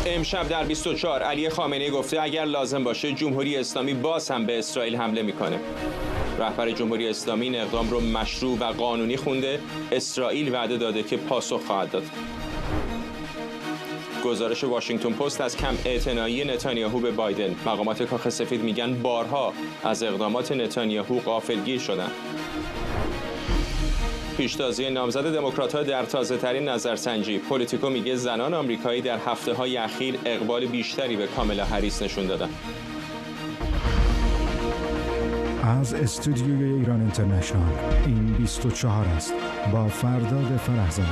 امشب در 24 علی خامنه‌ای گفته اگر لازم باشه جمهوری اسلامی باز هم به اسرائیل حمله میکنه. رهبر جمهوری اسلامی این اقدام رو مشروع و قانونی خونده. اسرائیل وعده داده که پاسخ خواهد داد. گزارش واشنگتن پست از کم اعتنایی نتانیاهو به بایدن. مقامات کاخ سفید میگن بارها از اقدامات نتانیاهو غافلگیر شدن. پیشتازی نامزد دموکرات‌ها در تازه‌ترین نظرسنجی. پلیتیکو میگه زنان آمریکایی در هفته‌های اخیر اقبال بیشتری به کامالا هریس نشون دادن. از استودیوی ایران اینترنشنال این 24 است با فرداد فرهزاد.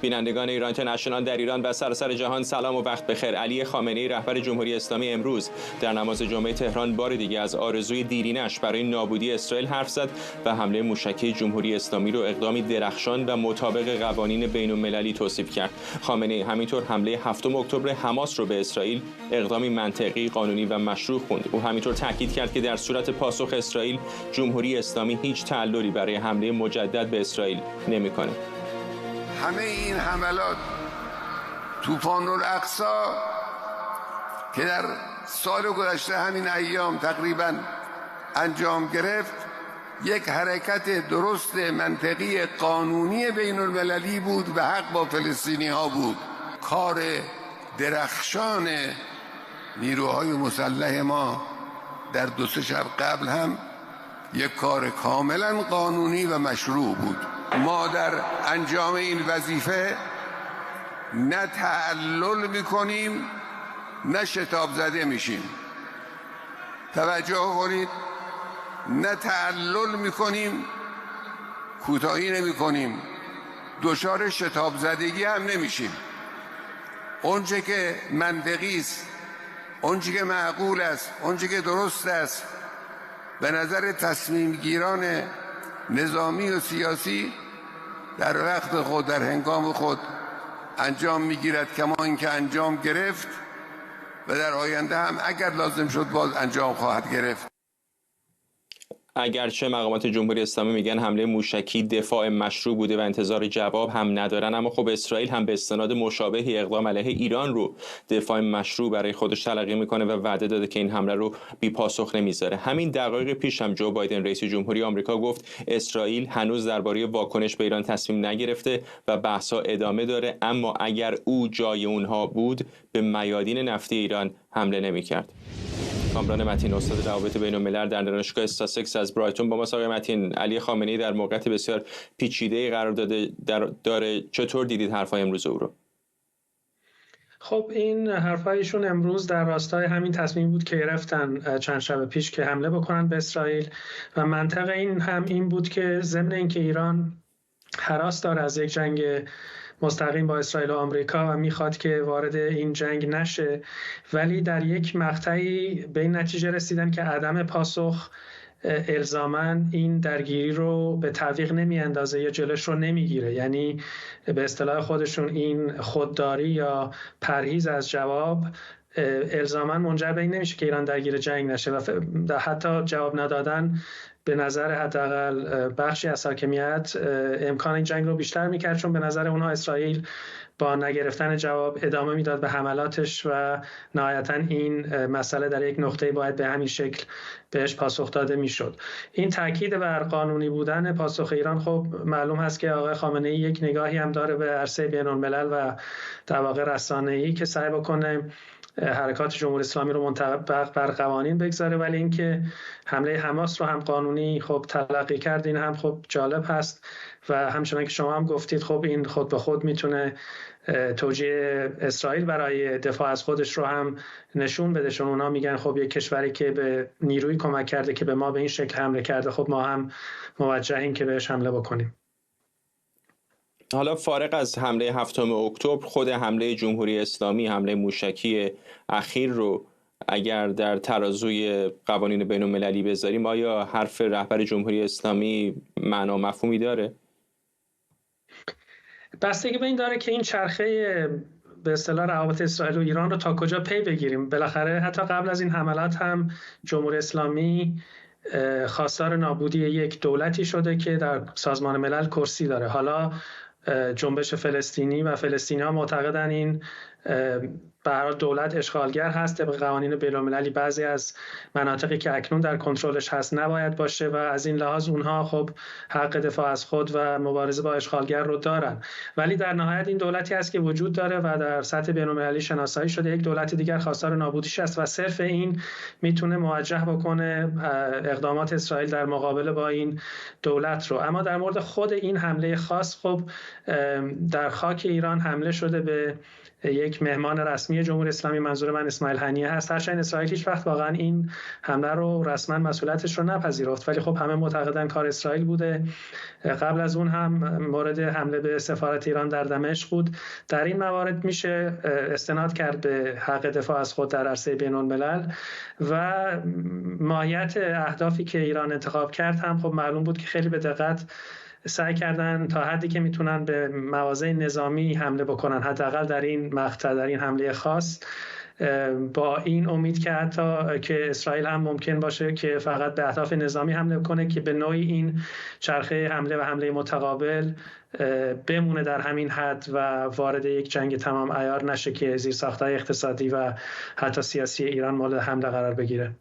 بینندگان ایران اینترنشنال در ایران و سراسر جهان سلام و وقت بخیر. علی خامنه‌ای رهبر جمهوری اسلامی امروز در نماز جمعه تهران بار دیگه از آرزوی دیرینش برای نابودی اسرائیل حرف زد و حمله موشکی جمهوری اسلامی رو اقدامی درخشان و مطابق قوانین بین‌المللی توصیف کرد. خامنه‌ای همینطور حمله 7 اکتبر حماس رو به اسرائیل اقدامی منطقی، قانونی و مشروع خوند. او همینطور تاکید کرد که در صورت پاسخ اسرائیل جمهوری اسلامی هیچ تعللی برای حمله مجدد به اسرائیل نمی‌کنه. همه این حملات، طوفان الاقصی که در سال گذشته همین ایام تقریبا انجام گرفت، یک حرکت درست منطقی قانونی بین المللی بود و حق با فلسطینی ها بود. کار درخشان نیروهای مسلح ما در 2-3 شب قبل هم یک کار کاملا قانونی و مشروع بود. ما در انجام این وظیفه نه تعلل میکنیم نه شتاب زده میشیم. توجه کنید، نه تعلل میکنیم، کوتاهی نمیکنیم، دچار شتاب زدگی هم نمیشیم. اونچه که منطقی است، اونچه که معقول است، اونچه که درست است به نظر تصمیم گیران نظامی و سیاسی در وقت خود، در هنگام خود انجام میگیرد، کما اینکه انجام گرفت و در آینده هم اگر لازم شد باز انجام خواهد گرفت. اگرچه مقامات جمهوری اسلامی میگن حمله موشکی دفاع مشروع بوده و انتظار جواب هم ندارن، اما خب اسرائیل هم به استناد مشابهی اقدام علیه ایران رو دفاع مشروع برای خودش تلقی میکنه و وعده داده که این حمله رو بی پاسخ نمیذاره. همین دقایق پیش هم جو بایدن رئیس جمهوری آمریکا گفت اسرائیل هنوز درباره واکنش به ایران تصمیم نگرفته و بحث‌ها ادامه داره، اما اگر او جای اونها بود به میادین نفتی ایران حمله نمیکرد. کامران متین، استاد روابط بین‌الملل در دانشگاه استاسکس از برایتون با ما. آقای متین، علی خامنه‌ای در موقعیت بسیار پیچیده‌ای قرار داره، چطور دیدید حرفای امروز او رو؟ خب این حرفایشون امروز در راستای همین تصمیم بود که گرفتن چند شب پیش که حمله بکنن به اسرائیل و منطق این هم این بود که ضمن اینکه ایران هراس داره از یک جنگ مستقیم با اسرائیل و آمریکا و میخواد که وارد این جنگ نشه، ولی در یک مقطعی به این نتیجه رسیدن که عدم پاسخ الزاماً این درگیری رو به تعویق نمیاندازه یا جلوش رو نمیگیره. یعنی به اصطلاح خودشون این خودداری یا پرهیز از جواب الزاماً منجر به این نمیشه که ایران درگیر جنگ نشه و حتی جواب ندادن به نظر حداقل بخشی از حاکمیت امکان این جنگ رو بیشتر میکرد، چون به نظر اونها اسرائیل با نگرفتن جواب ادامه میداد به حملاتش و نهایتا این مسئله در یک نقطه باید به همین شکل بهش پاسخ داده میشد. این تاکید بر قانونی بودن پاسخ ایران، خب معلوم هست که آقای خامنه‌ای یک نگاهی هم داره به عرصه بین‌الملل و در واقع رسانه‌ای که سعی بکنه حرکات جمهوری اسلامی رو منطبق بر قوانین بگذاره، ولی اینکه حمله حماس رو هم قانونی خب تلقی کرد این هم خب جالب هست و همچنان که شما هم گفتید خب این خود به خود میتونه توجیه اسرائیل برای دفاع از خودش رو هم نشون بده، چون اونا میگن خب یک کشوری که به نیروی کمک کرده که به ما به این شکل حمله کرده، خب ما هم موجهیم که بهش حمله بکنیم. حالا فارغ از حمله 7 اکتبر، خود حمله جمهوری اسلامی، حمله موشکی اخیر رو اگر در ترازوی قوانین بین‌المللی بذاریم، آیا حرف رهبر جمهوری اسلامی معنا مفهومی داره؟ بستگی به این داره که این چرخه به اصطلاح روابط اسرائیل و ایران رو تا کجا پی بگیریم. بالاخره حتی قبل از این حملات هم جمهوری اسلامی خواستار نابودی یک دولتی شده که در سازمان ملل کرسی داره. حالا جنبش فلسطینی و فلسطینی‌ها معتقدن این به هر حال دولت اشغالگر هست، طبق قوانین بین‌المللی بعضی از مناطقی که اکنون در کنترلش هست نباید باشه و از این لحاظ اونها خب حق دفاع از خود و مبارزه با اشغالگر رو دارن. ولی در نهایت این دولتی هست که وجود داره و در سطح بین‌المللی شناسایی شده، یک دولت دیگر خواستار نابودیش است و صرف این میتونه موجه بکنه اقدامات اسرائیل در مقابله با این دولت رو. اما در مورد خود این حمله خاص، خب در خاک ایران حمله شده به یک مهمان رسمی جمهوری اسلامی، منظور من اسماعیل هنیه هست. هرچند اسرائیل هیچ وقت واقعا این حمله رو رسما مسئولیتش رو نپذیرفت، ولی خب همه معتقدن کار اسرائیل بوده. قبل از اون هم مورد حمله به سفارت ایران در دمشق بود. در این موارد میشه استناد کرد به حق دفاع از خود در عرصه بین‌الملل و ماهیت اهدافی که ایران انتخاب کرد هم خب معلوم بود که خیلی به دقت سعی کردن تا حدی که میتونن به مواضع نظامی حمله بکنن، حداقل در این مقطع، در این حمله خاص، با این امید که حتی که اسرائیل هم ممکن باشه که فقط به اهداف نظامی حمله کنه که به نوعی این چرخه حمله و حمله متقابل بمونه در همین حد و وارد یک جنگ تمام عیار نشه که زیرساخت‌های اقتصادی و حتی سیاسی ایران مورد حمله قرار بگیره.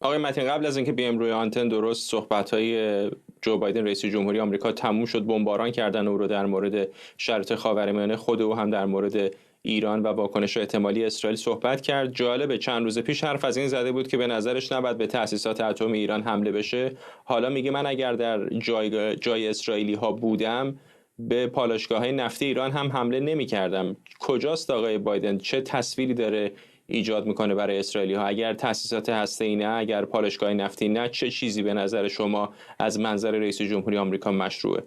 آقای متین، قبل از اینکه بیایم روی آنتن، درست صحبت‌های جو بایدن رئیس جمهوری آمریکا تموم شد، بمباران کردن او رو در مورد شرایط خاورمیانه، خود او هم در مورد ایران و واکنش احتمالی اسرائیل صحبت کرد. جالبه چند روز پیش حرف از این زده بود که به نظرش نباید به تأسیسات اتم ایران حمله بشه. حالا میگه من اگر در جای اسرائیلی ها بودم به پالایشگاه‌های نفتی ایران هم حمله نمی‌کردم. کجاست آقای بایدن؟ چه تصویری داره ایجاد میکنه برای اسرائیلی ها؟ اگر تأسیسات هسته‌ای نه، اگر پالایشگاه نفتی نه، چه چیزی به نظر شما از منظر رئیس جمهوری آمریکا مشروعه؟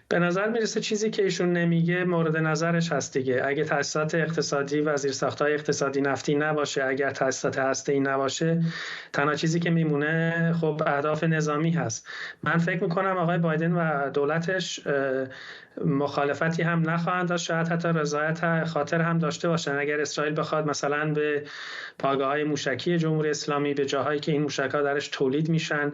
به نظر میرسه چیزی که ایشون نمیگه مورد نظرش هست دیگه. اگه تأسیسات اقتصادی و زیرساخت‌های اقتصادی نفتی نباشه، اگر تأسیسات هسته‌ای نباشه، تنها چیزی که میمونه خب اهداف نظامی هست. من فکر میکنم آقای بایدن و دولتش مخالفتی هم نخواهند داشت، شاید حتی رضایت خاطر هم داشته باشن اگر اسرائیل بخواد مثلا به پایگاه‌های موشکی جمهوری اسلامی، به جاهایی که این موشک‌ها درش تولید میشن،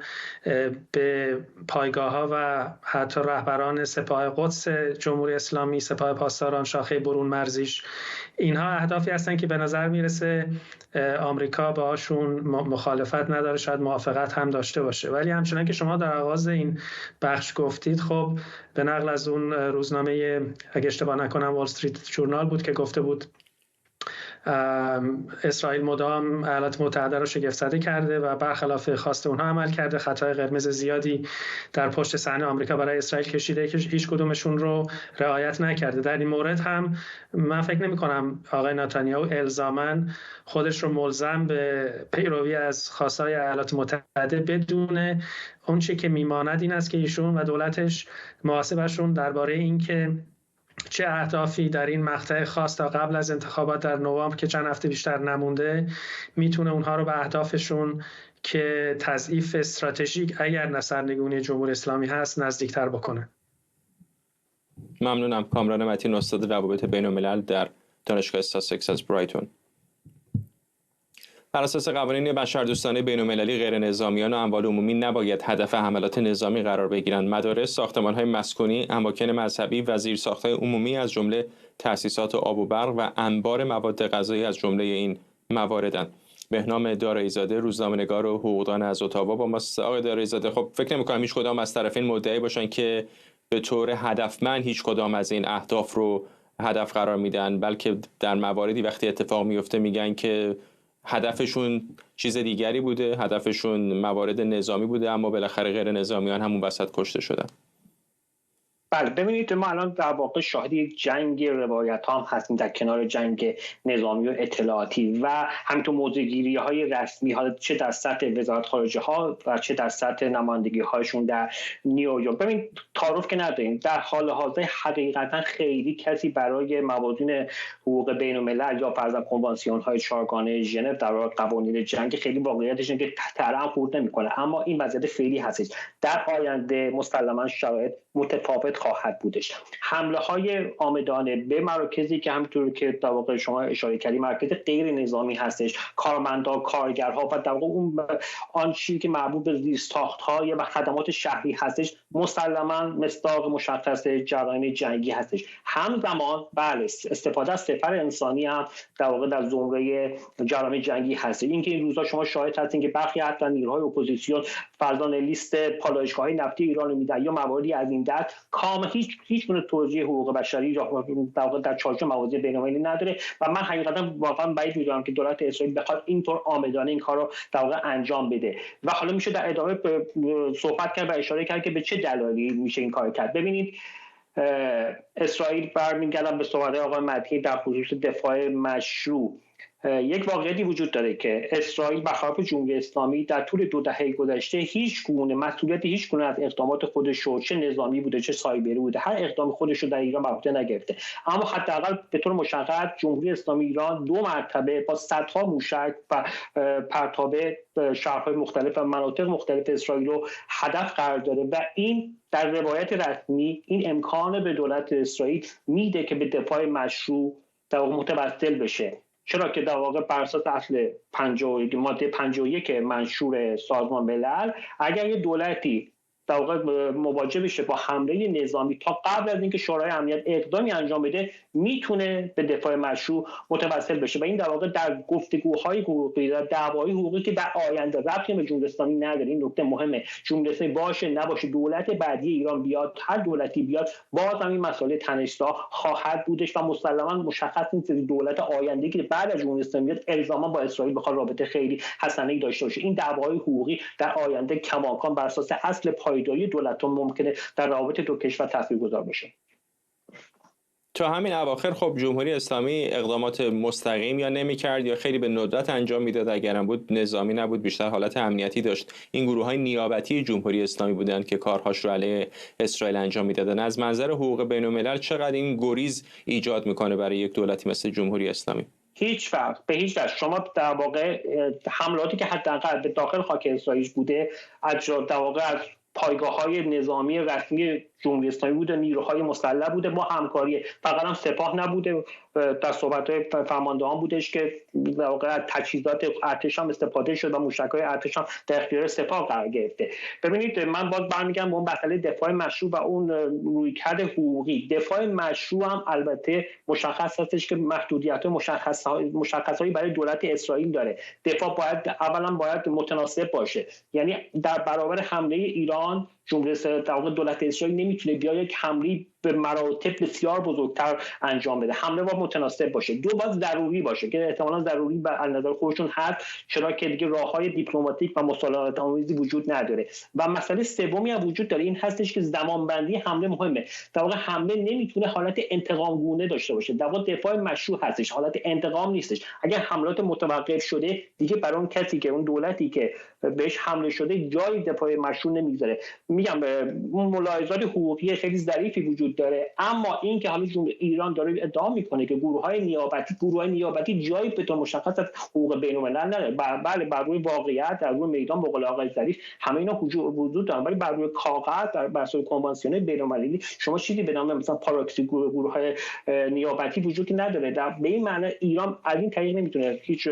به پایگاه‌ها و حتی رهبران سپاه قدس جمهوری اسلامی، سپاه پاسداران شاخه برون مرزیش، اینها اهدافی هستن که به نظر میرسه آمریکا باهاشون مخالفت نداره، شاید موافقت هم داشته باشه. ولی همچنان که شما در آغاز این بخش گفتید، خب به نقل از اون روزنامه اگه اشتباه نکنم وال استریت جورنال بود که گفته بود اسرائیل مدام ایالات متحده رو شگفت زده کرده و برخلاف خواست اونها عمل کرده، خطای قرمز زیادی در پشت صحنه آمریکا برای اسرائیل کشیده که هیچ کدومشون رو رعایت نکرده. در این مورد هم من فکر نمی کنم آقای نتانیاهو الزاماً خودش رو ملزم به پیروی از خواستای ایالات متحده بدونه. اون چیزی که میماند این است که ایشون و دولتش محاسبهشون درباره این که چه اهدافی در این مقطع خاص تا قبل از انتخابات در نوامبر که چند هفته بیشتر نمونده میتونه اونها رو به اهدافشون که تضعیف استراتژیک اگر نه سرنگونی جمهوری اسلامی هست نزدیکتر بکنه. ممنونم. کامران متین، استاد روابط بین‌الملل در دانشگاه ساسکس از برایتون. بر اساس قوانین بشردوستانه بین‌المللی، غیر نظامیان و اموال عمومی نباید هدف حملات نظامی قرار بگیرند. مدارس، ساختمان‌های مسکونی، اماکن مذهبی و زیرساخت‌های عمومی از جمله تأسیسات آب و برق و انبار مواد غذایی از جمله این مواردند. بهنام دارایی‌زاده، روزنامه‌نگار و حقوقدان از اتاوا با ماست. آقای دارایی‌زاده، خب فکر نمی‌کنم هیچ کدام از طرفین مدعی باشن که به طور هدفمند هیچ کدام از این اهداف رو هدف قرار میدن، بلکه در مواردی وقتی اتفاق میفته میگن که هدفشون چیز دیگری بوده، هدفشون موارد نظامی بوده، اما بالاخره غیر نظامیان همون وسط کشته شدن. بله، ببینید ما الان در واقع شاهد یک جنگ روایت ها هم هستیم در کنار جنگ نظامی و اطلاعاتی و همینطور موضع‌گیری های رسمی ها، چه در سطح وزارت خارجه ها و چه در سطح نمایندگی هاشون در نیویورک. ببین تعارف که نداریم، در حال حاضر حقیقتا خیلی کسی برای موازین حقوق بین الملل یا فرضاً کنوانسیون های چهارگانه ژنو در واقع قوانین جنگ خیلی واقعیتش اینه که طرح خورد نمیکنه، اما این وضعیت فعلی هستش. در آینده مسلماً شرایط متفاوت خواهد بودش. حمله های عامدانه به مراکزی که همونطور که در واقع شما اشاره کردید مراکز غیر نظامی هستش، کارمندان، کارگرها و در واقع اون آن چیزی که مربوط به زیرساخت‌های و خدمات شهری هستش، مسلماً مصداق مشخص جرایم جنگی هستش. همزمان بله استفاده از سپر انسانی هم در واقع در زمره جرایم جنگی هست. اینکه این روزا شما شاهد هستین که برخی حتی نیروهای اپوزیسیون فرزان لیست پالایشگاه‌های نفتی ایران رو میدن یا مواردی از این دست، کاملا هیچ گونه توجیه حقوق بشری در واقع در چارچوب مواضیع بین‌المللی نداره و من حقیقتا واقعا بعید می‌دونم که دولت اسرائیل بخواد اینطور عامدانه این کارو در واقع انجام بده. و حالا میشه در ادامه صحبت کرد و اشاره کرد که به چه دلایلی میشه این کار کرد. ببینید اسرائیل، برمیگردم به صحبت آقای مدحی در خصوص دفاع مشروع، یک واقعیتی وجود داره که اسرائیل برخلاف جمهوری اسلامی در طول 2 دهه گذشته هیچ گونه از اقدامات خودش رو، چه نظامی بوده چه سایبری بوده، هر اقدام خودش رو در ایران بر عهده نگرفته. اما حداقل به طور مشخص جمهوری اسلامی ایران 2 مرتبه با صدها موشک و پرتابه شهرهای مختلف و مناطق مختلف اسرائیل رو هدف قرار داده و این در روایت رسمی این امکان به دولت اسرائیل میده که به دفاع مشروع در واقع متوسل بشه. چرا که در واقع بر اساس اصل ماده 51 منشور سازمان ملل، اگر یه دولتی در واقع مواجه بشه با حمله نظامی تا قبل از اینکه شورای امنیت اقدامی انجام بده، میتونه به دفاع مشروع متوسل بشه و این در واقع در گفتگوهای حقوقی، در دعوای حقوقی که در آینده ربطی به جمهوری اسلامی نداره. این نکته مهمه. جمهوری اسلامی باشه نباشه، دولت بعدی ایران بیاد، هر دولتی بیاد، باز هم این مسئله تنش‌زا خواهد بودش و مسلماً مشخص نیست دولت آینده که بعد از جمهوری اسلامی بیاد الزاما با اسرائیل بخواد رابطه خیلی حسنه‌ای داشته باشه. این دعوای حقوقی در آینده کماکان بر اساس اصل پایداری دولت‌ها ممکنه در روابط دو کشور تاثیرگذار بشه. تا همین اواخر خب جمهوری اسلامی اقدامات مستقیم یا نمی‌کرد یا خیلی به ندرت انجام میداد، اگرم بود نظامی نبود، بیشتر حالت امنیتی داشت. این گروه‌های نیابتی جمهوری اسلامی بودند که کارهاش رو علیه اسرائیل انجام میدادن. از منظر حقوق بین‌الملل چقدر این گریز ایجاد میکنه برای یک دولتی مثل جمهوری اسلامی؟ هیچ فرق. شما در واقع حملاتی که حداقل به داخل خاک اسرائیل بوده از در واقع از پایگاه‌های نظامی رسمی جمهوری اسلامی بوده، نیروهای مسلح بوده، با همکاری فقط هم سپاه نبوده. در صحبت‌های فرماندهان بودش که در واقع تجهیزات ارتش هم استفاده شد و موشک‌های ارتش هم در اختیار سپاه قرار گرفته. ببینید من باز برمیگردم به اون مسئله دفاع مشروع و اون رویکرد حقوقی. دفاع مشروع هم البته مشخص هستش که محدودیت‌های مشخصهایی برای دولت اسرائیل داره. دفاع باید متناسب باشه. یعنی در برابر حمله ایران جمهوری اسلامی دولت اسرائیل نمیتونه بیا یک حمله به مراتب بسیار بزرگتر انجام بده. حمله باید متناسب باشه. باید ضروری باشه که احتمالاً ضروری به نظر خودشون هست، چرا که دیگه راههای دیپلماتیک و مصالحت آمیزی وجود نداره. و مسئله سومی هم وجود داره، این هستش که زمانبندی حمله مهمه. در واقع حمله نمیتونه حالت انتقام گونه داشته باشه. در واقع دفاع مشروع هستش، حالت انتقام نیستش. اگر حملات متوقف شده دیگه برای اون کسی که اون دولتی که بهش حمله شده جای دفاع مشروع نمیذاره. میگم اون ملاحظات حقوقی خیلی ظریفی وجود داره، اما این که حالا جمهوری ایران داره ادعا میکنه که گروه‌های نیابتی جایی به طور مشخص از حقوق بین‌الملل نداره. بله بر روی واقعیت در روی میدان به قول آقای ظریف همه اینا وجود دارن، ولی بر روی کاغذ بر اساس کنوانسیون بین‌المللی شما چیزی به نام مثلا پاراکسی گروه‌های نیابتی وجود نداره. به این معنی ایران از این طریق نمیتونه هیچ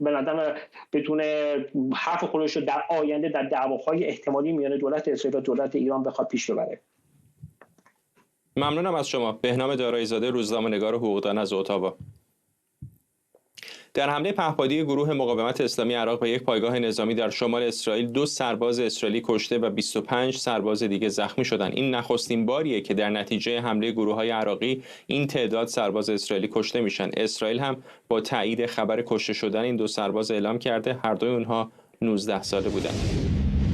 به نظر بتونه حرف خودش رو در آینده در دعواهای احتمالی میان دولت اسرائیل و دولت ایران بخواد پیش ببره. ممنونم از شما. بهنام دارایی‌زاده، روزنامه‌نگار حقوقدان از اتاوا. در حمله پهپادی گروه مقاومت اسلامی عراق به یک پایگاه نظامی در شمال اسرائیل 2 سرباز اسرائیلی کشته و 25 سرباز دیگه زخمی شدند. این نخستین باریه که در نتیجه حمله گروه‌های عراقی این تعداد سرباز اسرائیلی کشته میشن. اسرائیل هم با تایید خبر کشته شدن این 2 سرباز اعلام کرده هر دوی اونها 19 ساله بودند.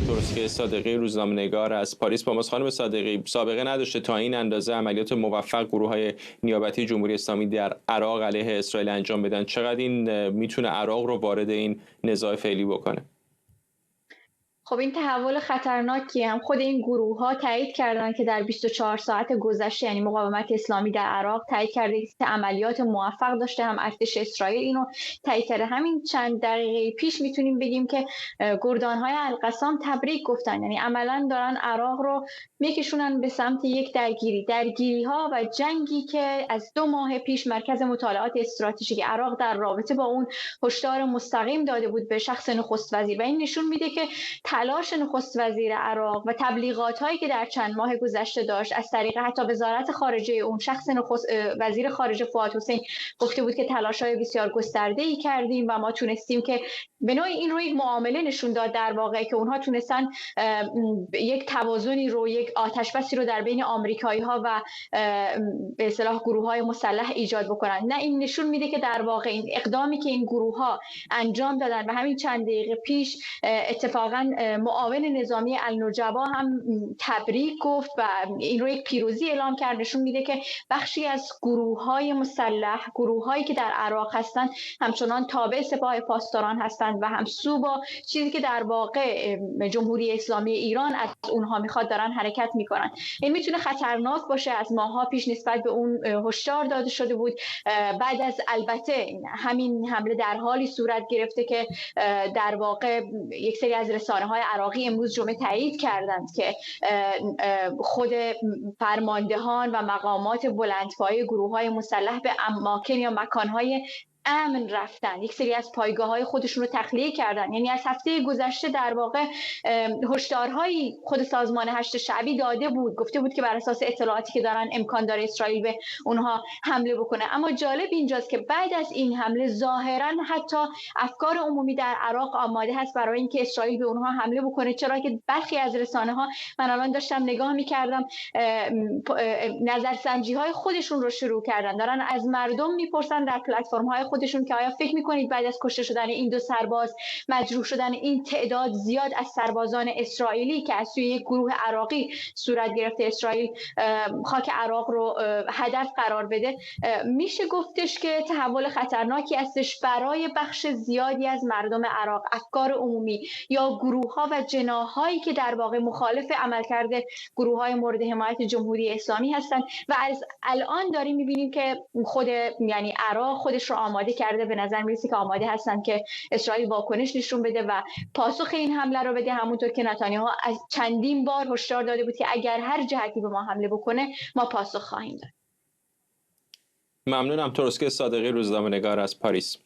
درست صادقی، روزنامه‌نگار از پاریس با ماست. خانم صادقی، سابقه نداشته تا این اندازه عملیات موفق گروه‌های نیابتی جمهوری اسلامی در عراق علیه اسرائیل انجام بدن. چقدر این میتونه عراق رو وارد این نزاع فعلی بکنه؟ خب این تحول خطرناکی هم خود این گروه ها تایید کردن که در 24 ساعت گذشته، یعنی مقاومت اسلامی در عراق تایید کرده که عملیات موفق داشته، هم ارتش اسرائیل اینو تایید کرده. همین چند دقیقه پیش میتونیم بگیم که گردانهای القسام تبریک گفتن، یعنی عملا دارن عراق رو میکشونن به سمت یک درگیری ها و جنگی که از 2 ماه پیش مرکز مطالعات استراتژیک عراق در رابطه با اون هشدار مستقیم داده بود به شخص نخست وزیر. و این نشون میده که تلاش نخست وزیر عراق و تبلیغات‌هایی که در چند ماه گذشته داشت از طریق حتی وزارت خارجه اون، شخص نخست وزیر خارجه فؤاد حسین گفته بود که تلاش‌های بسیار گسترده‌ای کردیم و ما تونستیم که به نوعی این رو یک معامله نشون داد در واقع که اونها تونستن یک توازنی رو، یک آتش‌بسی رو در بین آمریکایی‌ها و به اصطلاح گروه‌های مسلح ایجاد بکنن. نه، این نشون میده که در واقع این اقدامی که این گروه‌ها انجام دادن و همین چند دقیقه پیش اتفاقاً معاون نظامی النجبا هم تبریک گفت و این رو یک پیروزی اعلام کرد، نشون میده که بخشی از گروه‌های مسلح، گروه‌هایی که در عراق هستند، همچنان تابع سپاه پاسداران هستند و همسو با چیزی که در واقع جمهوری اسلامی ایران از اونها میخواد دارن حرکت میکنن. این میتونه خطرناک باشه. از ماه‌ها پیش نسبت به اون هشدار داده شده بود. بعد از البته همین حمله در حالی صورت گرفته که در واقع یک سری از رسانه‌های عراقی امروز جمعه تایید کردند که خود فرماندهان و مقامات بلندپایه گروه‌های مسلح به اماکن یا مکان‌های امن رفتن، یک سری از پایگاه‌های خودشون رو تخلیه کردن. یعنی از هفته گذشته در واقع هشدارهایی خود سازمان هشت شعبی داده بود، گفته بود که بر اساس اطلاعاتی که دارن امکان داره اسرائیل به اونها حمله بکنه. اما جالب اینجاست که بعد از این حمله ظاهراً حتی افکار عمومی در عراق آماده هست برای اینکه اسرائیل به اونها حمله بکنه، چرا که برخی از رسانه‌ها، من الان داشتم نگاه می‌کردم، نظرسنجی‌های خودشون رو شروع کردن، دارن از مردم می‌پرسن در پلتفرم‌های خودشون که آیا فکر میکنید بعد از کشته شدن این 2 سرباز، مجروح شدن این تعداد زیاد از سربازان اسرائیلی که از سوی یک گروه عراقی صورت گرفته اسرائیل خاک عراق رو هدف قرار بده، میشه گفتش که تحول خطرناکی هستش برای بخش زیادی از مردم عراق، افکار عمومی یا گروه‌ها و جناح‌هایی که در واقع مخالف عملکرد گروه‌های مورد حمایت جمهوری اسلامی هستند. و از الان داریم می‌بینیم که خود یعنی عراق خودش رو آماده کرده، به نظر میرسه که آماده هستن که اسرائیل واکنش نشون بده و پاسخ این حمله رو بده، همونطور که نتانیاهو از چندین بار هشدار داده بود که اگر هر جهتی به ما حمله بکنه ما پاسخ خواهیم داد. ممنونم. تروسکه صادقی، روزنامه‌نگار از پاریس.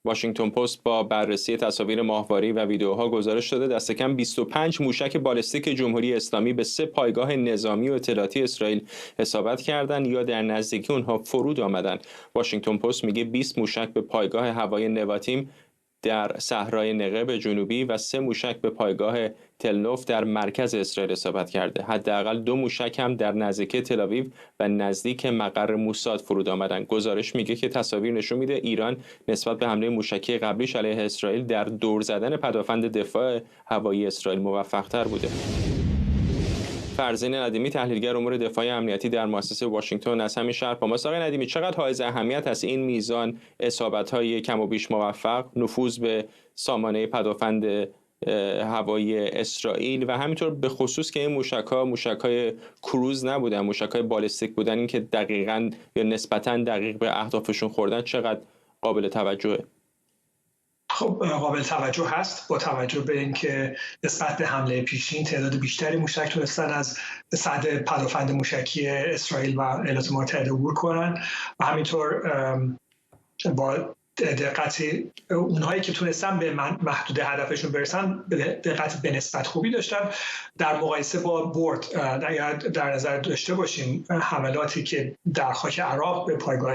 واشنگتن پست با بررسی تصاویر ماهواری و ویدیوها گزارش داده دست کم 25 موشک بالستیک جمهوری اسلامی به 3 پایگاه نظامی و اطلاعاتی اسرائیل اصابت کردند یا در نزدیکی اونها فرود آمدند. واشنگتن پست میگه 20 موشک به پایگاه هوایی نواتیم در صحرای نقب جنوبی و 3 موشک به پایگاه تلنوف در مرکز اسرائیل اصابت کرده. حداقل 2 موشک هم در نزدیکی تل‌آویو و نزدیک مقر موساد فرود آمدند. گزارش میگه که تصاویر نشون میده ایران نسبت به حمله موشکی قبلیش علیه اسرائیل در دور زدن پدافند دفاع هوایی اسرائیل موفق‌تر بوده. فرزین ندیمی، تحلیلگر امور دفاعی امنیتی در مؤسسه واشنگتن، از همین شهر با ماست. آقای ندیمی، چقدر حائز اهمیت است این میزان اصابت‌های کم و بیش موفق، نفوذ به سامانه پدافند هوایی اسرائیل و همینطور به خصوص که این موشک‌های کروز نبودن، موشک‌های بالستیک بودن، این که دقیقاً یا نسبتاً دقیق به اهدافشون خوردن، چقدر قابل توجهه؟ خب قابل توجه هست با توجه به اینکه نسبت به حمله پیشین تعداد بیشتری موشک تونستن از سد پدافند موشکی اسرائیل و ایالات متحده عبور کنن و همینطور با دقتی اونهایی که تونستن به محدود هدفشون برسن دقت به نسبت خوبی داشتن در مقایسه با برد. در نظر داشته باشیم حملاتی که در خاک عراق به پایگاه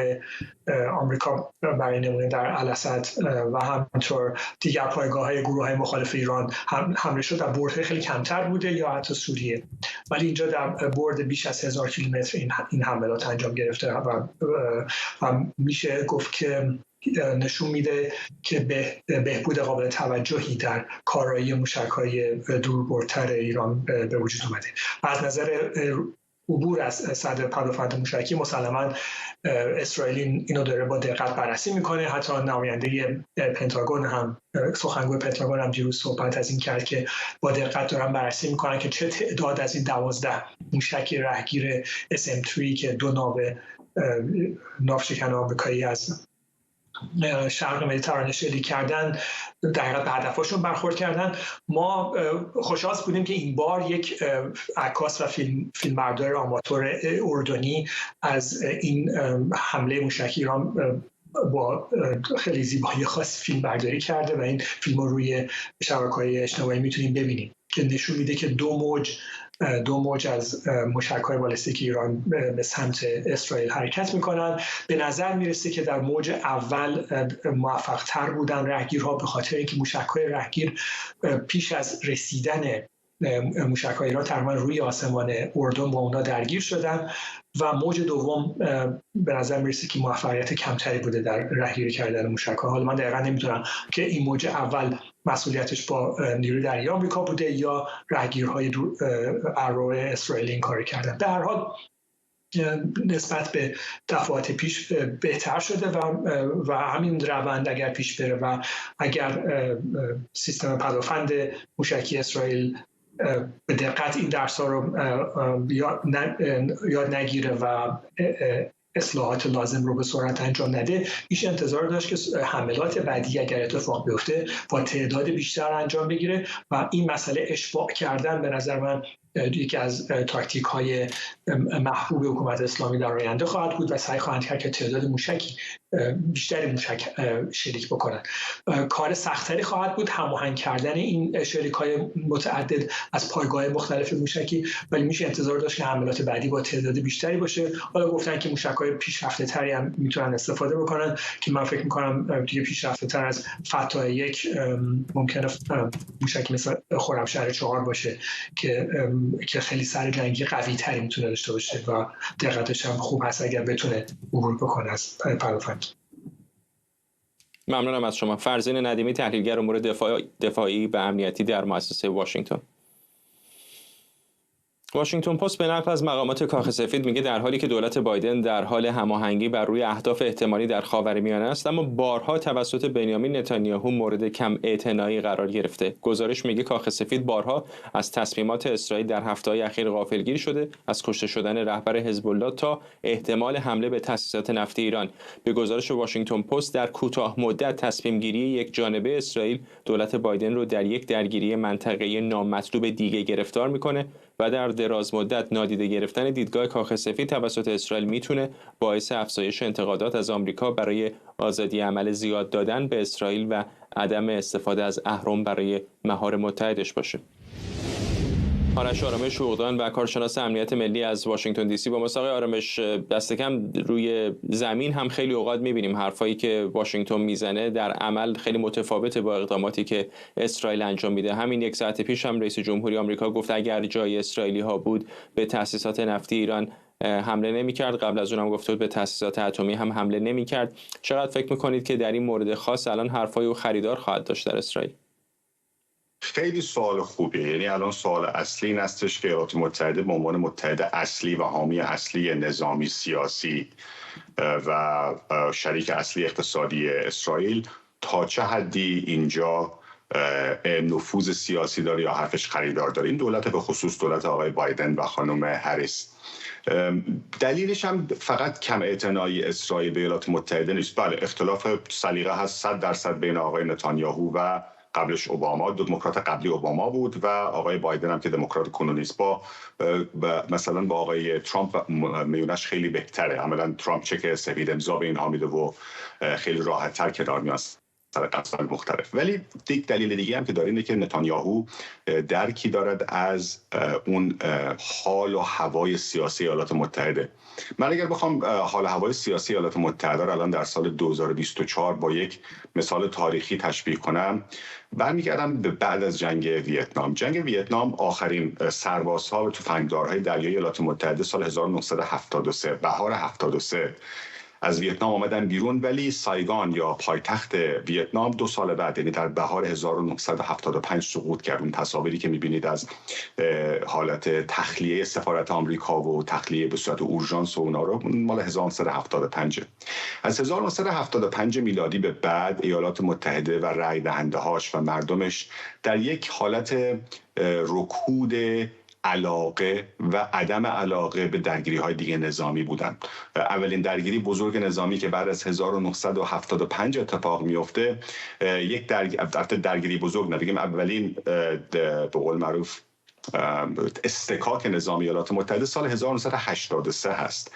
آمریکا برای نمونه در الاسد و همینطور دیگر پایگاه‌های گروه‌های مخالف ایران حمله شد، در بردهای خیلی کمتر بوده یا حتی سوریه، ولی اینجا در برد بیش از 1000 کیلومتر این حملات انجام گرفته و میشه گفت که نشون میده که بهبود قابل توجهی در کارایی موشک‌های دوربردتر ایران به وجود اومده. از نظر عبور از سد پدافند موشکی مسلما اسرائیل اینو داره با دقت بررسی میکنه. حتی نماینده پنتاگون هم، سخنگوی پنتاگون هم دیروز صحبت از این کرد که با دقت دارن بررسی میکنن که چه تعداد از این 12 موشک رهگیر SM-3 که 2 ناوشکن آمریکایی از شرق مدیترانه شلیک کردن در حقیقت به هدفشون برخورد کردن. ما خوشحال بودیم که این بار یک عکاس و فیلمبردار آماتور اردنی از این حمله موشکی ایران با خیلی زیبایی خاص فیلم برداری کرده و این فیلم رو روی شبکه‌های اجتماعی میتونیم ببینیم که نشون میده که دو موج از موشک‌های بالستیک ایران به سمت اسرائیل حرکت میکنن. به نظر میرسه که در موج اول موفق‌تر بودن رهگیرها، به خاطر اینکه موشک‌های رهگیر پیش از رسیدن موشک‌های ایران تقریبا روی آسمان اردن با اونا درگیر شدن و موج دوم به نظر میرسه که موفقیت کمتری بوده در رهگیری کردن موشک‌ها. حالا من دقیقاً نمیدونم که این موج اول مسئولیتش با نیروی دریایی آمریکا بوده یا رهگیرهای ارو اسرائیلی این کار کردن. در هر حال نسبت به دفعات پیش بهتر شده و همین روند اگر پیش بره و اگر سیستم پدافند موشکی اسرائیل به دقت این درس‌ها رو یاد نگیره و اصلاحات لازم رو به سرعت انجام نده، میشه انتظار داشت که حملات بعدی اگر اتفاق بیفته با تعداد بیشتر انجام بگیره و این مسئله اشباع کردن به نظر من یکی از تاکتیک های محبوب حکومت اسلامی در آینده خواهد بود و سعی خواهند کرد که تعداد بیشتری موشک شلیک بکنند. کار سخت‌تری خواهد بود هماهنگ کردن این شلیک‌های متعدد از پایگاه مختلف موشکی، ولی میشه انتظار داشت که حملات بعدی با تعداد بیشتری باشه. حالا گفتن که موشک‌های پیشرفته‌تری هم میتونن استفاده بکنن که من فکر می‌کنم دیگه پیشرفته‌تر از فتح 1 ممکنه موشکی مثل خرمشهر 4 باشه که خیلی سر جنگی قوی تری میتونه داشته باشه و دقتش هم خوب هست اگر بتونه عبور بکنه از پدافند. ممنونم از شما. فرزین ندیمی، تحلیلگر امور دفاعی و امنیتی در مؤسسه واشنگتن. واشنگتن پست به نقل از مقامات کاخ سفید میگه در حالی که دولت بایدن در حال هماهنگی بر روی اهداف احتمالی در خاورمیانه است، اما بارها توسط بنیامین نتانیاهو مورد کم اعتنایی قرار گرفته. گزارش میگه کاخ سفید بارها از تصمیمات اسرائیل در هفته‌های اخیر غافلگیر شده، از کشته شدن رهبر حزب الله تا احتمال حمله به تأسیسات نفتی ایران. به گزارش واشنگتن پست در کوتاه مدت تصمیم گیری یک جانبه اسرائیل دولت بایدن رو در یک درگیری منطقه‌ای نامطلوب دیگه گرفتار میکنه و در دراز مدت نادیده گرفتن دیدگاه کاخ سفید توسط اسرائیل میتونه باعث افزایش انتقادات از آمریکا برای آزادی عمل زیاد دادن به اسرائیل و عدم استفاده از اهرم برای مهار متحدش باشه. آرش آرامش حقوقدان و کارشناس امنیت ملی از واشنگتن دی سی با ما. آقای آرامش، دست کم روی زمین هم خیلی اوقات می‌بینیم حرفایی که واشنگتن میزنه در عمل خیلی متفاوته با اقداماتی که اسرائیل انجام میده. همین یک ساعت پیش هم رئیس جمهوری آمریکا گفت اگر جای اسرائیلی ها بود به تأسیسات نفتی ایران حمله نمی‌کرد. قبل از اونم گفت به تأسیسات اتمی هم حمله نمی‌کرد. چقدر فکر می‌کنید که در این مورد خاص الان حرفای او خریدار خواهد داشت در اسرائیل؟ خیلی سوال خوبیه. یعنی الان سوال اصلی این هستش که ایالات متحده به عنوان متحد اصلی و حامی اصلی نظامی سیاسی و شریک اصلی اقتصادی اسرائیل تا چه حدی اینجا نفوذ سیاسی داره یا حرفش خریدار داره. این دولت به خصوص دولت آقای بایدن و خانم هریس. دلیلش هم فقط کم اعتنایی اسرائیل به ایالات متحده نیست. بله، اختلاف سلیقه هست 100% بین آقای نتانیاهو و قبلش اوباما. دموکرات قبلی اوباما بود و آقای بایدن هم که دموکرات کنونیست مثلا با آقای ترامپ میونش خیلی بهتره. عملا ترامپ چک سفید امضا به اینها میده و خیلی راحت تر کنار میاد سر قضايا مختلف. ولی دلیل دیگه هم که داره اینه که نتانیاهو درکی دارد از اون حال و هوای سیاسی ایالات متحده. من اگر بخوام حال و هوای سیاسی ایالات متحده رو الان در سال 2024 با یک مثال تاریخی تشبیه کنم، برمیگردم به بعد از جنگ ویتنام. جنگ ویتنام آخرین سربازها و تفنگدارهای دریایی ایالات متحده سال 1973 بهار 73 از ویتنام آمدن بیرون، ولی سایگان یا پایتخت ویتنام 2 سال بعد، یعنی در بهار 1975 سقوط کرد. اون تصاویری که می‌بینید از حالت تخلیه سفارت آمریکا و تخلیه به صورت اورژانس و اونا رو مال 1975. از 1975 میلادی به بعد ایالات متحده و رای دهنده‌هاش و مردمش در یک حالت رکود علاقه و عدم علاقه به درگیری‌های دیگه نظامی بودن. اولین درگیری بزرگ نظامی که بعد از 1975 اتفاق میفته، یک درگیری بزرگ نبگیم، اولین به قول معروف استکاک نظامی ایالات متحده سال 1983 هست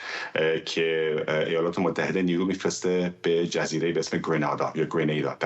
که ایالات متحده نیرو میفرسته به جزیره به اسم گرینادا یا گرینیدا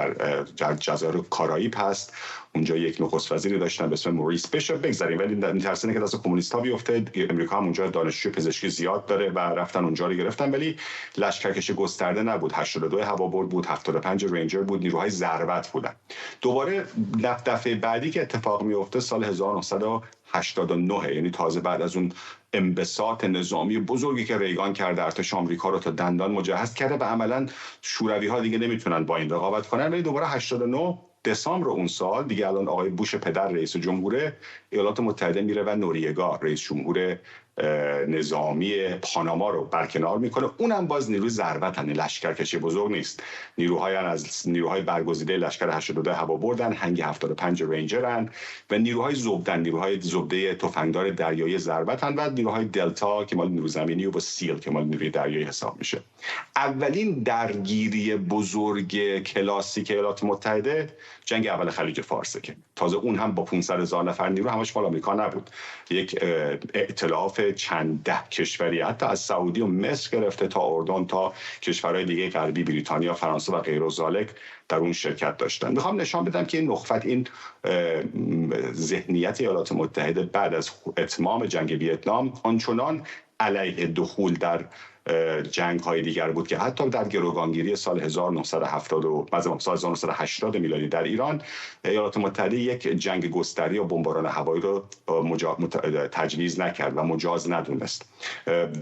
در جزایر کارائیب هست. اونجا یک نخست وزیری داشتن به اسم موریس بشو. بگذاریم، ولی میترسن که دست کمونیست‌ها بیفته. امریکا هم اونجا دانشجو پزشکی زیاد داره و رفتن اونجا رو گرفتن، ولی لشکرکشی گسترده نبود. 82 هوابرد بود، 75 رنجر بود، نیروهای ضربت بودن. دوباره دفعه بعدی که اتفاق میفته سال 1989، یعنی تازه بعد از اون انبساط نظامی بزرگی که ریگان کرده، ارتش آمریکا رو تا دندان مجهز کرده و عملاً شوروی‌ها دیگه نمیتونن با این رقابت کنن. ولی دوباره 89 دسامبر اون سال دیگه، الان آقای بوش پدر رئیس جمهور ایالات متحده میره و نوریگا رئیس جمهور نظامی پاناما رو برکنار میکنه. اونم باز نیروی ضربتن، لشکرکشی بزرگ نیست. نیروهای برگزیده لشکر 82 هوابردن، هنگ 75 رنجرن و نیروهای زبده تفنگدار دریایی ضربتن و نیروهای دلتا که مال نیرو زمینی و با سیل که مال نیروی دریایی حساب میشه. اولین درگیری بزرگ کلاسیک ایالات متحده جنگ اول خلیج فارسه که تازه اون هم با 500,000 نفر نیرو، همش مال آمریکا نبود. یک ائتلاف چند ده کشوری، حتی از سعودی و مصر گرفته تا اردن تا کشورهای دیگه غربی، بریتانیا، فرانسه و غیر ذالک در اون شرکت داشتن. میخوام نشان بدم که این نخفت، این ذهنیت ایالات متحده بعد از اتمام جنگ ویتنام آنچنان علیه دخول در جنگ های دیگر بود که حتی در گروگانگیری سال 1980 میلادی در ایران ایالات متحده یک جنگ گستری و بمباران هوایی رو تجویز نکرد و مجاز ندونست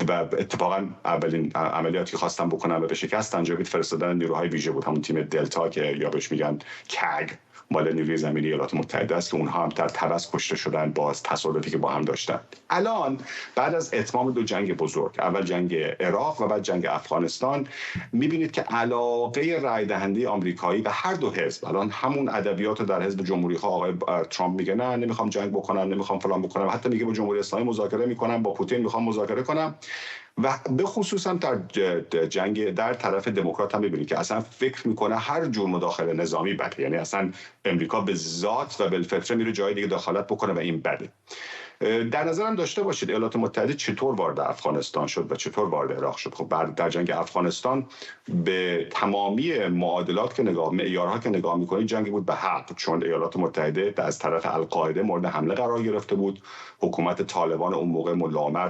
و اتفاقا اولین عملیاتی که خواستن بکنن و به شکست انجامید فرستادن نیروهای ویژه بود، همون تیم دلتا که یا بهش میگن کگ، مال نیروی زمینی ایالات متحده است که اونها هم در تبس کشته شدن باز تصادفی که با هم داشتن. الان بعد از اتمام 2 جنگ بزرگ، اول جنگ عراق و بعد جنگ افغانستان، میبینید که علاقه رای دهنده آمریکایی و هر دو حزب، الان همون ادبیات در حزب جمهوری خواه آقای ترامپ میگه نه نمیخوام جنگ بکنم، نمیخوام فلان بکنم، حتی میگه با جمهوری اسلامی مذاکره میکنم، با پوتین میخوام مذاکره کنم. و به خصوص هم در جنگ در طرف دموکرات هم می‌بینید که اصلا فکر میکنه هر جور مداخله نظامی بده، یعنی اصلا امریکا به ذات و بالفطره میره جای دیگه دخالت بکنه و این بده. در نظرم داشته باشید ایالات متحده چطور وارد افغانستان شد و چطور وارد عراق شد. خب در جنگ افغانستان به تمامی معادلات که معیارها که نگاه می‌کنید جنگی بود به حق، چون ایالات متحده از طرف القاعده مورد حمله قرار گرفته بود. حکومت طالبان اون موقع ملا عمر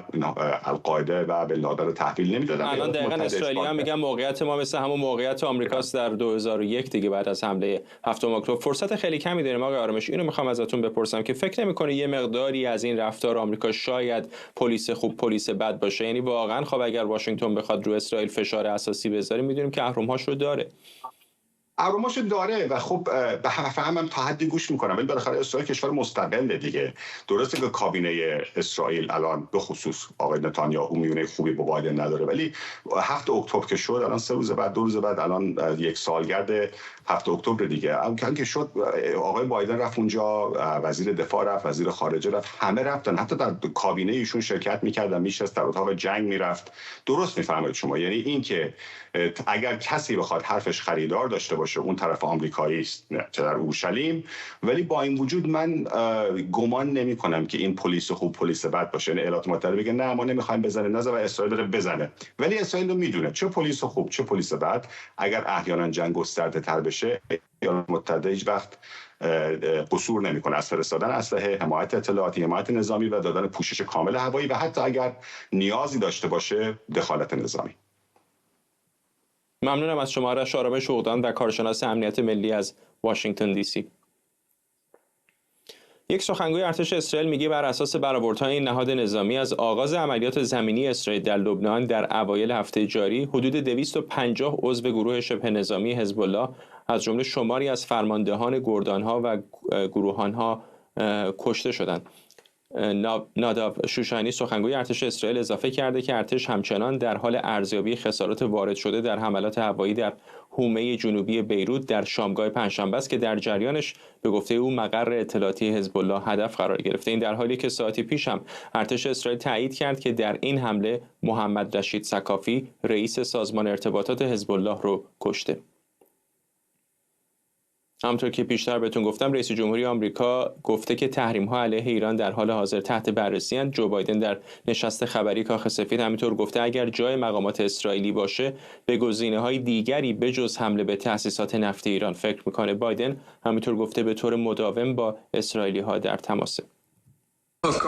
القاعده و بن لادن رو تحویل نمیدادن. الان دقیقاً اسرائیلی‌ها میگن موقعیت ما مثل همون موقعیت آمریکاست در 2001 دیگه، بعد از حمله 7 اکتبر. فرصت خیلی کمی داریم آقای آرامش، اینو میخوام ازتون بپرسم که فکر نمی‌کنید یه مقداری از این رفتار آمریکا شاید پلیس خوب پلیس بد باشه؟ یعنی واقعا خب اگر واشنگتن بخواد رو اسرائیل فشار اساسی بذاره، میدونیم که اهرم‌هاش رو داره، اهرم‌هاشو داره و خب به فهمم تا حدی گوش میکنم، ولی بالاخره اسرائیل کشور مستقله دیگه. درسته که کابینه اسرائیل الان به خصوص آقای نتانیاهو میونه خوبی با بایدن نداره، ولی 7 اکتبر که شد، الان 3 روز بعد 2 روز بعد الان 1 سالگرد 7 اکتبر دیگه، اون که شد آقای بایدن رفت اونجا، وزیر دفاع رفت، وزیر خارجه رفت، همه رفتن، حتی در کابینه ایشون شرکت میکردن، میشست در اتاق جنگ میرفت. درست میفهمید شما، یعنی این که اگر کسی بخواد حرفش خریدار داشته باشه اون طرف آمریکایی است، چه در اورشلیم، ولی با این وجود من گمان نمی کنم که این پلیس خوب پلیس بد باشه. یعنی ایالات متحده بگه نه ما نمیخوایم بزنیم، نه و اسرائیل داره بزنه، ولی اسرائیل رو میدونه چه پلیس خوب چه پلیس بد. اگر احیانا جنگ گسترده تر بشه ایالات متحده هیچ وقت قصور نمیکنه از فرستادن اسلحه، حمایت اطلاعاتی، حمایت نظامی و دادن پوشش کامل هوایی و حتی اگر نیازی داشته باشه دخالت نظامی. ممنونم از شما آرامش اوغدان و کارشناس امنیت ملی از واشنگتن دی سی. یک سخنگوی ارتش اسرائیل میگه بر اساس برآوردهای این نهاد نظامی از آغاز عملیات زمینی اسرائیل در لبنان در اوایل هفته جاری حدود 250 عضو گروه شبه نظامی حزب الله از جمله شماری از فرماندهان گردانها و گروهانها کشته شدند. ناداب شوشانی سخنگوی ارتش اسرائیل اضافه کرده که ارتش همچنان در حال ارزیابی خسارات وارد شده در حملات هوایی در حومه جنوبی بیروت در شامگاه پنجشنبه است که در جریانش به گفته او مقر اطلاعاتی حزب الله هدف قرار گرفته. این در حالی که ساعتی پیش هم ارتش اسرائیل تایید کرد که در این حمله محمد رشید ثقافی رئیس سازمان ارتباطات حزب الله رو کشته. همونطور که پیشتر بهتون گفتم رئیس جمهوری آمریکا گفته که تحریم‌ها علیه ایران در حال حاضر تحت بررسی اند. جو بایدن در نشست خبری کاخ سفید همینطور گفته اگر جای مقامات اسرائیلی باشه به گزینه‌های دیگری بجز حمله به تأسیسات نفتی ایران فکر میکنه. بایدن همینطور گفته به طور مداوم با اسرائیلی‌ها در تماسه. Look,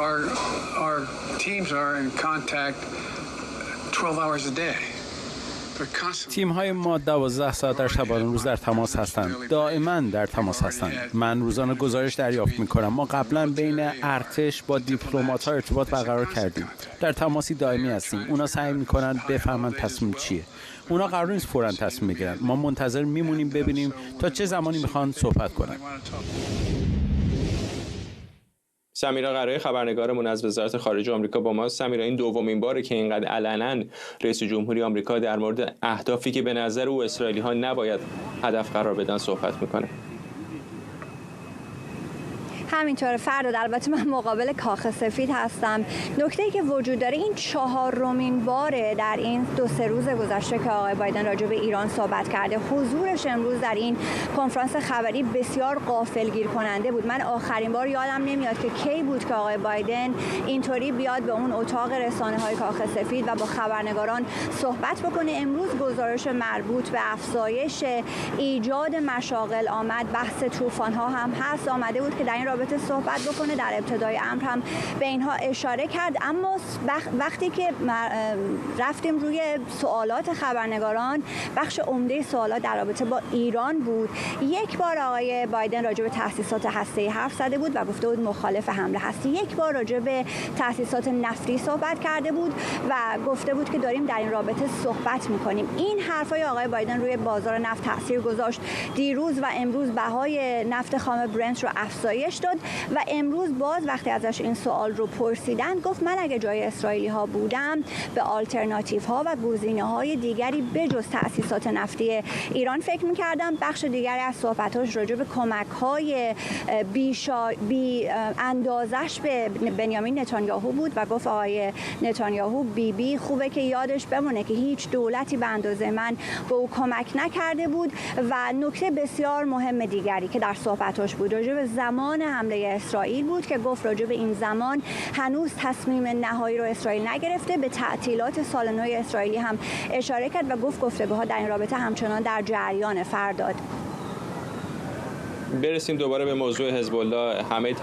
our teams are in contact 12 hours a day. تیم‌های ما 12 ساعت در شبانه روز در تماس هستند. دائما در تماس هستند. من روزانه گزارش دریافت می‌کنم. ما قبلا بین ارتش با دیپلمات‌ها ارتباط برقرار کردیم. در تماسی دائمی هستیم. اونا سعی می‌کنن بفهمن تصمیم چیه. اونا قرار نیست فوراً تصمیم بگیرن. ما منتظر میمونیم ببینیم تا چه زمانی می‌خوان صحبت کنن. سمیرا قرایی خبرنگارمون از وزارت خارجه آمریکا با ما. سمیرا، این دومین باره که اینقدر علنا رئیس جمهوری آمریکا در مورد اهدافی که به نظر او اسرائیلی‌ها نباید هدف قرار بدن صحبت میکنه. همینطور فردا البته من مقابل کاخ سفید هستم. نکته‌ای که وجود داره این 4مین باره در این 2-3 روز گذشته که آقای بایدن راجع به ایران صحبت کرده. حضورش امروز در این کنفرانس خبری بسیار غافلگیر کننده بود. من آخرین بار یادم نمیاد که کی بود که آقای بایدن اینطوری بیاد به اون اتاق رسانه‌های کاخ سفید و با خبرنگاران صحبت بکنه. امروز گزارش مربوط به افزایش ایجاد مشاغل آمد. بحث طوفان‌ها هم هست. آمده بود که در این رابطه صحبت بکنه. در ابتدای امر هم به اینها اشاره کرد. اما وقتی که رفتیم روی سوالات خبرنگاران، بخش عمده سوالات در رابطه با ایران بود. یک بار آقای بایدن راجع به تأسیسات هسته‌ای حرف زده بود و گفته بود مخالف حمله هستی. یک بار راجع به تأسیسات نفتی صحبت کرده بود و گفته بود که داریم در این رابطه صحبت می‌کنیم. این حرفای آقای بایدن روی بازار نفت تاثیر گذاشت. دیروز و امروز بهای نفت خام برنت رو افزایش داد و امروز باز وقتی ازش این سوال رو پرسیدن گفت من اگه جای اسرائیلی ها بودم به آلترناتیو ها و گزینه های دیگری بجز تأسیسات نفتی ایران فکر می‌کردم. بخش دیگری از صحبتاش راجع به کمک های بی اندازش به بنیامین نتانیاهو بود و گفت آقای نتانیاهو بی خوبه که یادش بمونه که هیچ دولتی به اندازه من به او کمک نکرده بود. و نکته بسیار مهم دیگری که در صحبتاش بود راجع به زمان حمله اسرائیل بود که گفت راجع به این زمان هنوز تصمیم نهایی رو اسرائیل نگرفته. به تعطیلات سال نو اسرائیلی هم اشاره کرد و گفت گفتگوها در این رابطه همچنان در جریان. فرداد برسیم دوباره به موضوع حزب الله. همه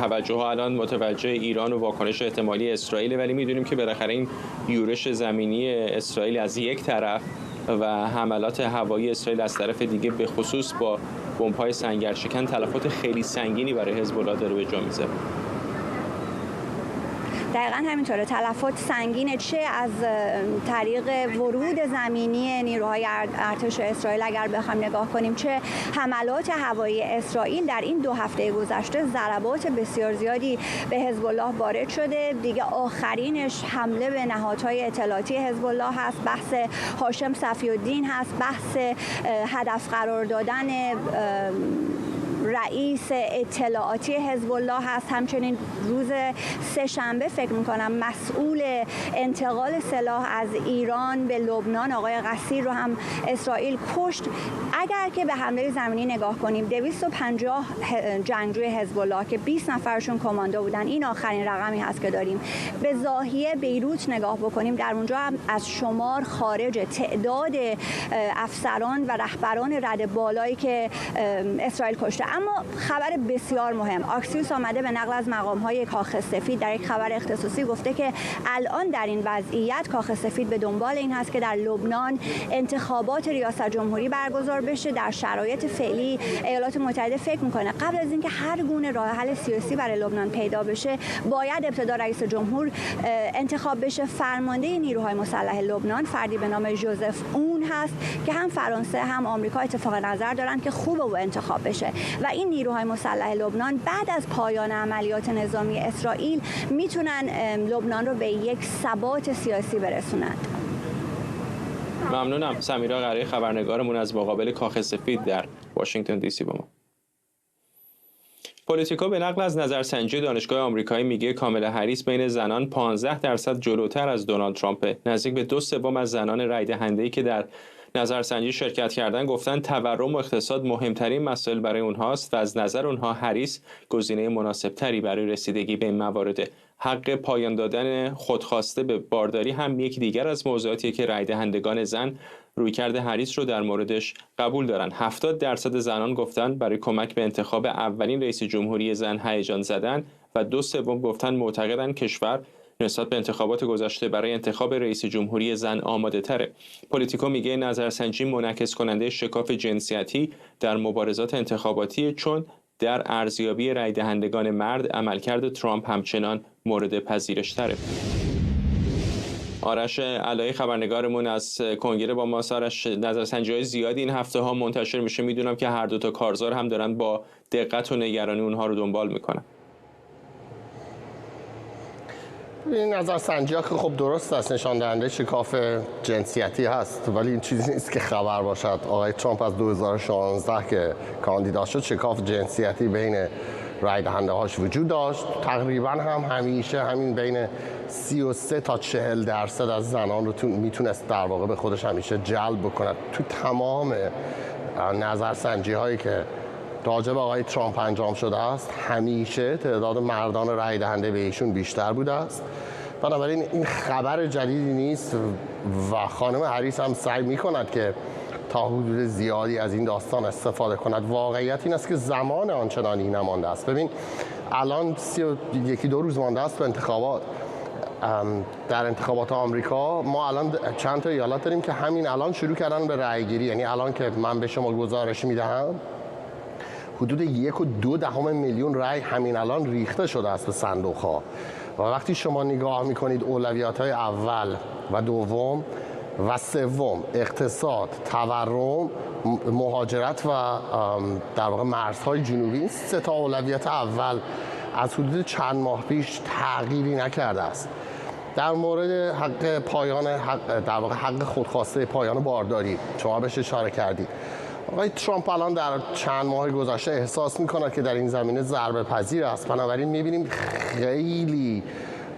توجه ها الان متوجه ایران و واکنش احتمالی اسرائیل، ولی میدونیم که بالاخره این یورش زمینی اسرائیل از یک طرف و حملات هوایی اسرائیل از طرف دیگه به خصوص با بمب‌های سنگرشکن تلفات خیلی سنگینی برای حزب الله داره به جا میذاره. دقیقاً همینطوره. تلفات سنگینه، چه از طریق ورود زمینی نیروهای ارتش اسرائیل اگر بخوایم نگاه کنیم، چه حملات هوایی اسرائیل. در این 2 هفته گذشته ضربات بسیار زیادی به حزب الله وارد شده. دیگه آخرینش حمله به نهادهای اطلاعاتی حزب الله هست، بحث هاشم صفی الدین هست، بحث هدف قرار دادن رئیس اطلاعاتی حزب الله هست. همچنین روز سه‌شنبه فکر می‌کنم مسئول انتقال سلاح از ایران به لبنان آقای قصیر رو هم اسرائیل کشت. اگر که به حمله زمینی نگاه کنیم 250 جنگجوی حزب الله که 20 نفرشون کماندو بودن، این آخرین رقمی هست که داریم. به ضاحیه بیروت نگاه بکنیم، در اونجا هم از شمار خارج تعداد افسران و رهبران رده بالایی که اسرائیل کشته. اما خبر بسیار مهم، آکسیوس آمده به نقل از مقام‌های کاخ سفید در یک خبر اختصاصی گفته که الان در این وضعیت کاخ سفید به دنبال این هست که در لبنان انتخابات ریاست جمهوری برگزار بشه. در شرایط فعلی ایالات متحده فکر میکنه قبل از اینکه هر گونه راه حل سیاسی برای لبنان پیدا بشه باید ابتدا رئیس جمهور انتخاب بشه. فرمانده نیروهای مسلح لبنان فردی به نام ژوزف اون هست که هم فرانسه هم آمریکا اتفاق نظر دارن که خوبه او انتخاب بشه و این نیروهای مسلح لبنان بعد از پایان عملیات نظامی اسرائیل میتونن لبنان رو به یک ثبات سیاسی برسونند. ممنونم. سمیرا قره خبرنگارمون از مقابل کاخ سفید در واشنگتن دی سی با ما. پلیتیکو به نقل از نظرسنجی دانشگاه آمریکایی میگه کامالا هریس بین زنان 15% جلوتر از دونالد ترامپ. نزدیک به 2/3 از زنان رای دهنده‌ای که در نظرسنجی شرکت کردن گفتن تورم و اقتصاد مهمترین مسائل برای اونهاست و از نظر اونها هریس گزینه مناسبتری برای رسیدگی به این موارد. حق پایان دادن خودخواسته به بارداری هم یکی دیگر از موضوعاتی که رای دهندگان زن رویکرد هریس رو در موردش قبول دارن. 70% زنان گفتن برای کمک به انتخاب اولین رئیس جمهوری زن هیجان زدن و 2/3 گفتن معتقدن کشور نسبت به انتخابات گذشته برای انتخاب رئیس جمهوری زن آماده تره. پلیتیکو میگه نظرسنجی منعکس کننده شکاف جنسیتی در مبارزات انتخاباتی، چون در ارزیابی رای دهندگان مرد عملکرد ترامپ همچنان مورد پذیرش تره. آرش علایی خبرنگارمون از کنگره با ما. آرش، نظرسنجی‌های زیادی این هفته ها منتشر میشه، میدونم که هر دو تا کارزار هم دارن با دقت و نگرانی اونها رو دنبال میکنن. این نظرسنجی‌ها که خب درست است نشان دهنده شکاف جنسیتی هست، ولی این چیزی نیست که خبر باشد. آقای ترامپ از 2016 که کاندیدا شد شکاف جنسیتی بین رای دهنده هاش وجود داشت. تقریبا هم همیشه همین بین 33 تا 40% از زنان رو میتونست در واقع به خودش همیشه جلب بکند. تو تمام نظرسنجی هایی که راجع به آقای ترامپ انجام شده است همیشه تعداد مردان رای دهنده به ایشون بیشتر بوده است. بنابراین این خبر جدیدی نیست و خانم هریس هم سعی میکند که تا حدود زیادی از این داستان استفاده کند. واقعیت این است که زمان آنچنانی نمانده است. ببین الان 1-2 روز مانده است به انتخابات. در انتخابات آمریکا ما الان چند تا ایالت داریم که همین الان شروع کردن به رأی گیری. یعنی الان که من به شما گزارش میدهم حدود 1.2 میلیون رأی همین الان ریخته شده است به صندوق ها و وقتی شما نگاه میکنید اولویت های اول و دوم و سوم، اقتصاد، تورم، مهاجرت و در واقع مرزهای جنوبی، این 3 تا اولویت اول از حدود چند ماه پیش تغییری نکرده است. در مورد حق پایان در واقع حق خودخواسته پایان بارداری شما بهش اشاره کردید. آقای ترامپ الان در چند ماه گذشته احساس می‌کند که در این زمینه ضربه پذیر است. بنابراین می‌بینیم خیلی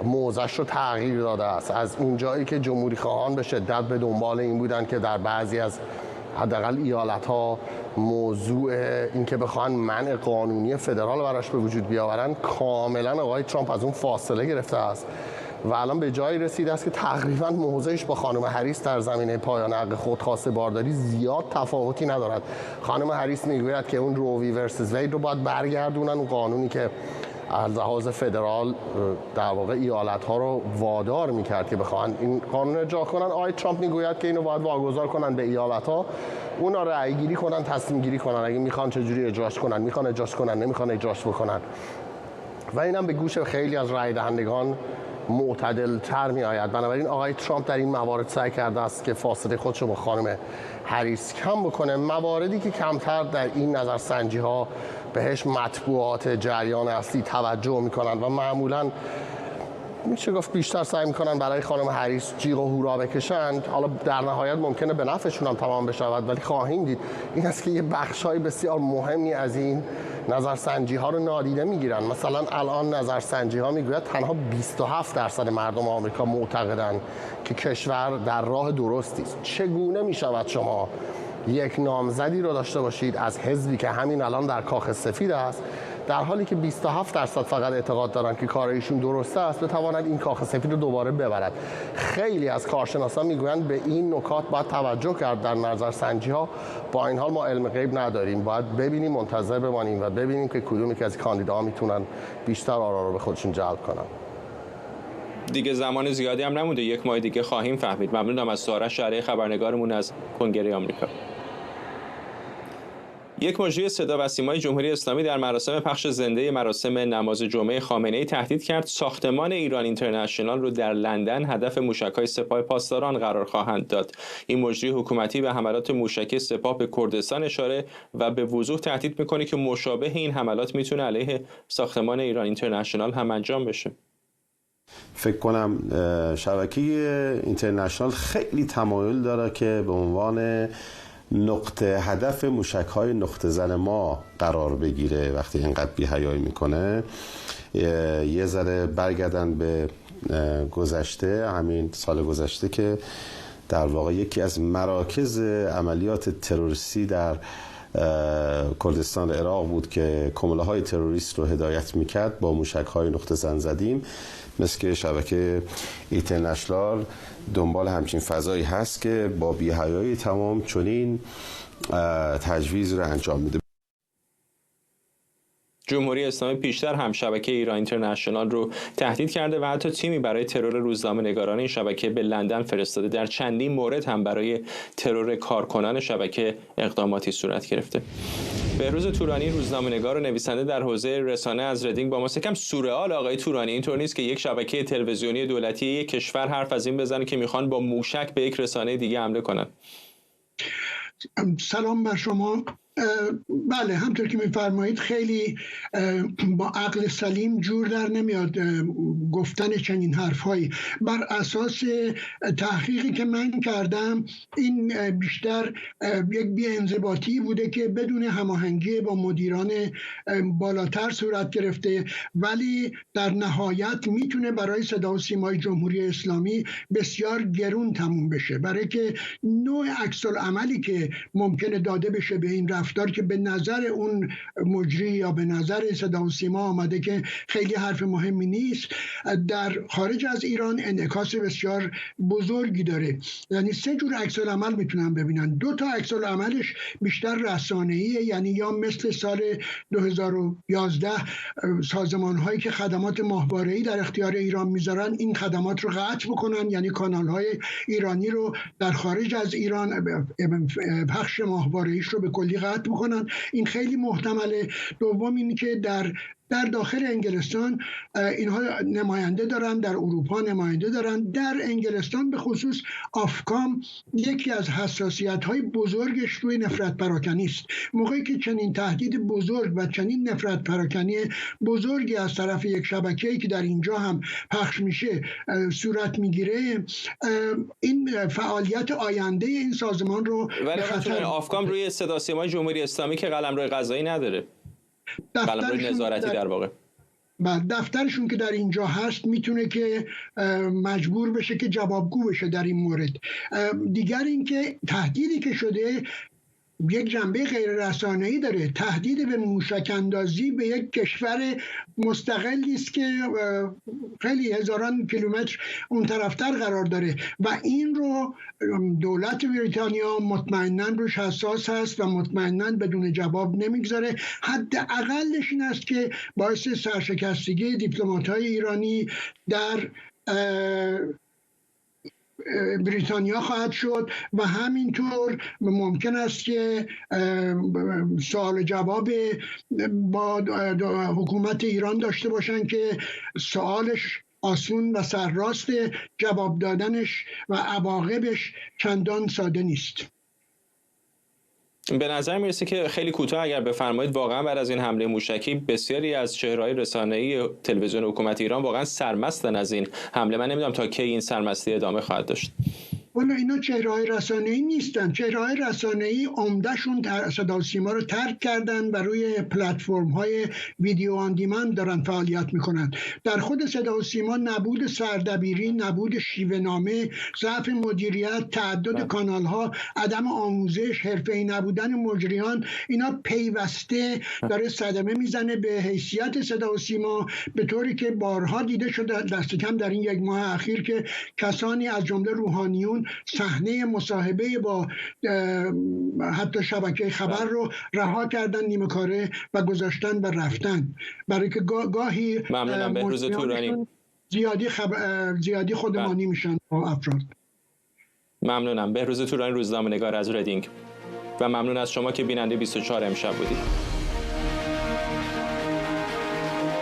موضعش رو تغییر داده است. از اونجایی که جمهوری خواهان به شدت به دنبال این بودن که در بعضی از حداقل ایالت‌ها موضوع اینکه بخوان منع قانونی فدرال براش به وجود بیاورن، کاملا آقای ترامپ از اون فاصله گرفته است و الان به جایی رسیده است که تقریبا موضعش با خانم هریس در زمینه پایان حق خودخواسته بارداری زیاد تفاوتی ندارد. خانم هریس میگوید که اون روی ورسس وید رو باید برگردونن، اون قانونی که از لحاظ فدرال در واقع ایالت‌ها رو وادار می‌کرد که بخوان این قانون اجرا کنن. آقای ترامپ میگوید که اینو باید واگذار کنن به ایالت‌ها، اونا رأی گیری کنن، تصمیم گیری کنن، اگه میخوان چجوری اجراش کنن، میخوان اجراش کنن، نمیخوان اجراش بکنن. و اینم به گوش خیلی از رأی دهندگان معتدل‌تر می‌آید. بنابراین آقای ترامپ در این موارد سعی کرده است که فاصله خودش رو با خانم هریس کم بکنه. مواردی که کمتر در این نظرسنجی‌ها بهش مطبوعات جریان اصلی توجه می‌کنند و معمولاً میشه گفت بیشتر سعی می‌کنن برای خانم هریس جیغ و هورا بکشند. حالا در نهایت ممکنه به نفعشون هم تمام بشود، ولی خواهیم دید این است که یه بخش‌های بسیار مهمی از این نظرسنجی‌ها رو نادیده می‌گیرن. مثلا الان نظرسنجی‌ها میگوید تنها 27% مردم آمریکا معتقدند که کشور در راه درستی است. چگونه می‌شود شما یک نامزدی رو داشته باشید از حزبی که همین الان در کاخ سفید است در حالی که 27% فقط اعتقاد دارن که کار ایشون درسته است بتواند این کاخ سفید رو دوباره ببرد. خیلی از کارشناسان میگویند به این نکات باید توجه کرد در نظرسنجی‌ها. با این حال ما علم غیب نداریم، باید ببینیم، منتظر بمانیم و ببینیم که کدومی که از کاندیداها میتونن بیشتر آرا رو به خودشون جلب کنن. دیگه زمان زیادی هم نمونده، 1 ماه دیگه خواهیم فهمید. ممنونم از سارا شعری خبرنگارمون از کنگره آمریکا. یک مجری صدا و سیمای جمهوری اسلامی در مراسم پخش زنده مراسم نماز جمعه خامنه‌ای تهدید کرد ساختمان ایران اینترنشنال رو در لندن هدف موشک‌های سپاه پاسداران قرار خواهند داد. این مجری حکومتی به حملات موشکی سپاه به کردستان اشاره و به وضوح تهدید می‌کنه که مشابه این حملات میتونه علیه ساختمان ایران اینترنشنال هم انجام بشه. فکر کنم شبکه اینترنشنال خیلی تمایل داره که به عنوان نقطه هدف موشک‌های نقطه زن ما قرار بگیره. وقتی اینقدر بی‌حیایی میکنه، یه ذره برگردن به گذشته، همین سال گذشته که در واقع یکی از مراکز عملیات تروریستی در کردستان عراق بود که کموله‌های تروریست رو هدایت میکرد. با موشک‌های نقطه زن زدیم. مثل که شبکه اینترنشنال دنبال همچین فضایی هست که با بی‌حیایی تمام چنین تجویز رو انجام میده. جمهوری اسلامی پیشتر هم شبکه ایران اینترنشنال رو تهدید کرده و حتی تیمی برای ترور روزنامه‌نگاران این شبکه به لندن فرستاده. در چندین مورد هم برای ترور کارکنان شبکه اقداماتی صورت گرفته. بهروز تورانی روزنامه‌نگار و نویسنده در حوزه رسانه از ردینگ با ما کم سورئال. آقای تورانی، اینطور نیست که یک شبکه تلویزیونی دولتی یک کشور حرف از این بزنه که میخوان با موشک به یک رسانه دیگه حمله کنن؟ سلام بر شما. بله، همطور که میفرمایید خیلی با عقل سلیم جور در نمیاد گفتن چنین حرفهایی. بر اساس تحقیقی که من کردم این بیشتر یک بی‌انضباطی بوده که بدون هماهنگی با مدیران بالاتر صورت گرفته، ولی در نهایت میتونه برای صدا و سیمای جمهوری اسلامی بسیار گرون تموم بشه، برای که نوع عکس‌العملی که ممکنه داده بشه به این رفتار که به نظر اون مجری یا به نظر صدا و سیما آمده که خیلی حرف مهمی نیست، در خارج از ایران انعکاس بسیار بزرگی داره. یعنی 3 جور عکس‌العمل میتونن ببینن. 2 تا عکس‌العملش بیشتر رسانه‌ایه، یعنی یا مثل سال 2011 سازمان‌هایی که خدمات ماهواره‌ای در اختیار ایران میذارن این خدمات رو قطع بکنن، یعنی کانال‌های ایرانی رو در خارج از ایران پخش ماهواره‌ایش رو به کلی قطع بکنن. این خیلی محتمله. دوم اینی که در داخل انگلستان اینها نماینده دارن، در اروپا نماینده دارن. در انگلستان به خصوص آفکام یکی از حساسیت‌های بزرگش روی نفرت پراکنی است. موقعی که چنین تهدید بزرگ و چنین نفرت پراکنی بزرگی از طرف یک شبکه‌ای که در اینجا هم پخش میشه صورت میگیره، این فعالیت آینده این سازمان رو ولی خطر. آفکام روی صدا سیمای جمهوری اسلامی که قلمرو قضایی نداره، قلمرو نظارتی در واقع. دفترشون که در اینجا هست میتونه که مجبور بشه که جوابگو بشه در این مورد. دیگر اینکه تهدیدی که شده یک جنبه غیر رسانه‌ای داره. تهدید به موشک اندازی به یک کشور مستقلی است که خیلی هزاران کیلومتر اون طرفتر قرار داره و این رو دولت بریتانیا مطمئناً روش حساس هست و مطمئناً بدون جواب نمیگذاره. حداقلش این است که باعث سرشکستگی دیپلمات‌های ایرانی در بریتانیا خواهد شد و همینطور ممکن است که سوال و جواب با حکومت ایران داشته باشن که سوالش آسون و سرراست، جواب دادنش و عواقبش چندان ساده نیست. به نظر میرسه که خیلی کوتاه اگر بفرمایید، واقعا بعد از این حمله موشکی بسیاری از چهره‌های رسانه‌ای تلویزیون حکومت ایران واقعا سرمستن از این حمله. من نمیدونم تا کی این سرمستی ادامه خواهد داشت. والا اینا چهره‌های رسانه‌ای نیستن. چهره‌های رسانه‌ای عمده‌شون صدا و سیما رو ترک کردن و روی پلتفرم‌های ویدیو آن دیمند دارن فعالیت میکنن. در خود صدا و سیما نبود سردبیری، نبود شیوه‌نامه، ضعف مدیریت، تعدد کانال‌ها، عدم آموزش، حرفه‌ای نبودن مجریان، اینا پیوسته داره صدمه میزنه به حیثیت صدا و سیما، به طوری که بارها دیده شده دست کم در این 1 ماه اخیر که کسانی از جمله روحانیون صحنه مصاحبه با حتی شبکه خبر رو رها کردن نیمه کاره و گذاشتن و رفتن، برای که گاهی ممنونم بهروز تورانی زیادی خودمانی میشن با افراد. ممنونم بهروز تورانی، روزنامه‌نگار از ردینگ، و ممنون از شما که بیننده 24 امشب بودید.